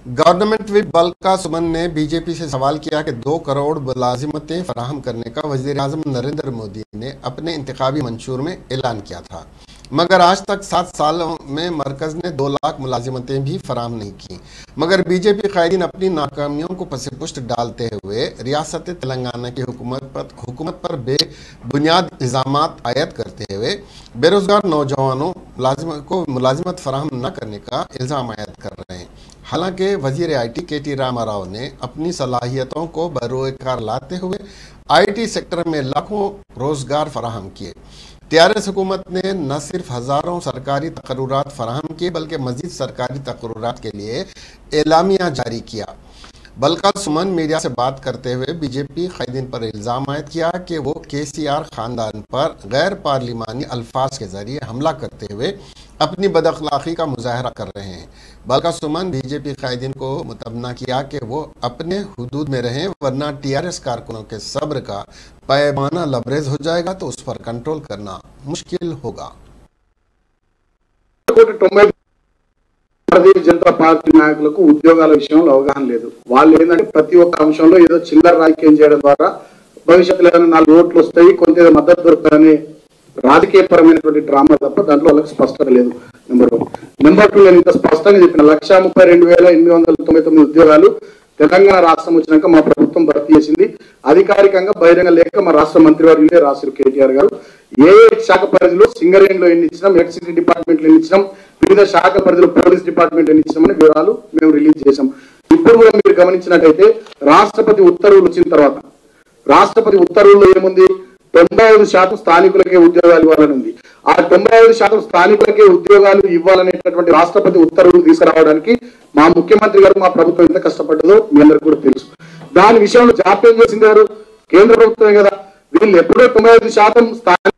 Government whip बल्का सुमन ने BJP से सवाल किया कि 2 करोड़ मुलाजिमतें फराहम करने का वज़ीर-ए-आज़म नरेंद्र मोदी ने अपने इंतखाबी मंशूर में ऐलान किया था, मगर आज तक 7 सालों में मरकज़ ने 2 लाख मुलाजिमतें भी फराहम नहीं की। मगर बीजेपी कायदीन अपनी नाकामियों को पसे-पुश्त डालते हुए रियासत तेलंगाना की हुकूमत पर बेबुनियाद इल्ज़ामात आयद करते हुए बेरोज़गार नौजवानों को मुलाजिमत फराहम न करने का इल्ज़ाम आयद कर रहे हैं। हालांकि वज़ीर आईटी के.टी. रामाराव ने अपनी सलाहियतों को बरोकार लाते हुए आईटी सेक्टर में लाखों रोजगार फराहम किए। टीआरएस हुकूमत ने न सिर्फ हज़ारों सरकारी तकर्रुरात फराहम किए बल्कि मज़ीद सरकारी तकर्रुरात के लिए एलामिया जारी किया। बल्का सुमन मीडिया से बात करते हुए बीजेपी कायदीन पर इल्ज़ाम आयद किया कि वो केसीआर ख़ानदान पर गैर पार्लिमानी अल्फाज के ज़रिए हमला करते हुए अपनी बदअखलाक़ी का मुज़ाहरा कर रहे हैं। बल्का सुमन बीजेपी कायदीन को मुतमना किया कि वो अपने हुदूद में रहें, वरना टीआरएस कारकुनों के सब्र का पैमाना लबरेज हो जाएगा तो उस पर कंट्रोल करना मुश्किल होगा। भारतीय जनता पार्टी నాయకులకు ఉద్యోగాల విషయంలో అవగాహన లేదు। వాళ్ళు ఏంటంటే ప్రతి ఒక్క అంశంలో ఏదో చిల్లర రాజకీయం చేయడం ద్వారా భవిష్యత్తులో 4 ఓట్లు వస్తాయి, కొంత మద్దతు దొరుకుతుందని రాజకీయపరమైనటువంటి డ్రామా తప్ప దాంట్లో వాళ్ళకి స్పష్టత లేదు। నెంబర్ 1। నెంబర్ 2 నేను ఇంత స్పష్టంగా చెప్పిన 1,32,899 ఉద్యోగాలు తెలంగాణ రాష్ట్రం వచ్చినాక మా ప్రభుత్వం భర్తీ చేసింది। అధికారికంగా బహిరంగ లేఖ మా రాష్ట్ర మంత్రివర్యులే రాశారు కేటీఆర్ గారు। ఏ శాఖ పరిధిలో సింగరేణిలో ఎన్ని ఇచ్చినాం, ఎలక్ట్రిసిటీ డిపార్ట్మెంట్లో ఎన్ని ఇచ్చినాం, వివిధ శాఖ పరిధిలో పోలీస్ డిపార్ట్మెంట్ ఎన్ని ఇచ్చినామని వివరాలు మేము రిలీజ్ చేశాం। ఇప్పుడు కూడా మీరు గమనించినట్టయితే రాష్ట్రపతి ఉత్తర్వులు వచ్చిన తర్వాత రాష్ట్రపతి ఉత్తర్వుల్లో ఏముంది, 95% స్థానికులకే ఉద్యోగాలు ఇవ్వాలని ఉంది। ఆ 95% స్థానికులకే ఉద్యోగాలు ఇవ్వాలనేటటువంటి రాష్ట్రపతి ఉత్తర్వులు తీసుకురావడానికి మా ముఖ్యమంత్రి గారు మా ప్రభుత్వం ఎంత కష్టపడ్డదో మీ అందరికీ కూడా తెలుసు। దాని విషయంలో జాప్యం చేసింది ఎవరు? కేంద్ర ప్రభుత్వమే కదా। వీళ్ళు ఎప్పుడో 95%